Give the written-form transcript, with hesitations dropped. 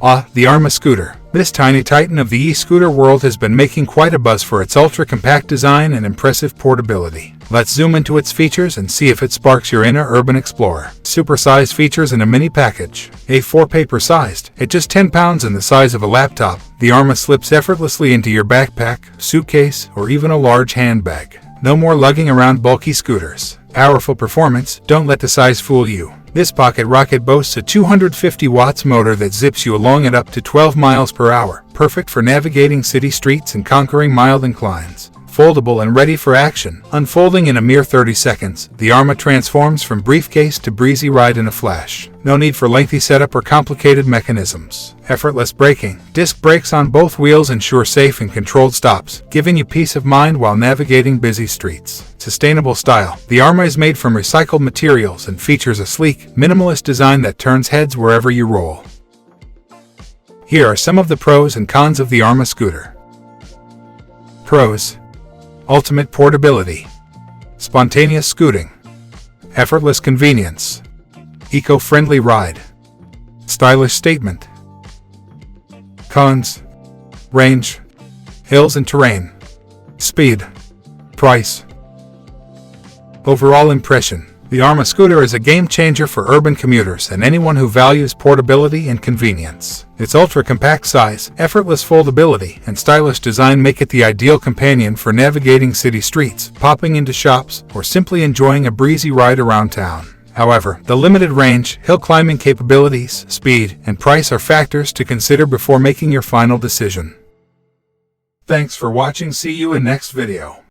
The Arma Scooter. This tiny titan of the e-scooter world has been making quite a buzz for its ultra-compact design and impressive portability. Let's zoom into its features and see if it sparks your inner urban explorer. Super-sized features in a mini package. A4 paper-sized. At just 10 pounds and the size of a laptop, the Arma slips effortlessly into your backpack, suitcase, or even a large handbag. No more lugging around bulky scooters. Powerful performance. Don't let the size fool you. This pocket rocket boasts a 250 watts motor that zips you along at up to 12 miles per hour, perfect for navigating city streets and conquering mild inclines. Foldable and ready for action. Unfolding in a mere 30 seconds, the Arma transforms from briefcase to breezy ride in a flash. No need for lengthy setup or complicated mechanisms. Effortless braking. Disc brakes on both wheels ensure safe and controlled stops, giving you peace of mind while navigating busy streets. Sustainable style. The Arma is made from recycled materials and features a sleek, minimalist design that turns heads wherever you roll. Here are some of the pros and cons of the Arma Scooter. Pros: ultimate portability, spontaneous scooting, effortless convenience, eco-friendly ride, stylish statement. Cons: range, hills and terrain, speed, price. Overall impression: the Arma Scooter is a game-changer for urban commuters and anyone who values portability and convenience. Its ultra-compact size, effortless foldability, and stylish design make it the ideal companion for navigating city streets, popping into shops, or simply enjoying a breezy ride around town. However, the limited range, hill climbing capabilities, speed, and price are factors to consider before making your final decision. Thanks for watching. See you in next video.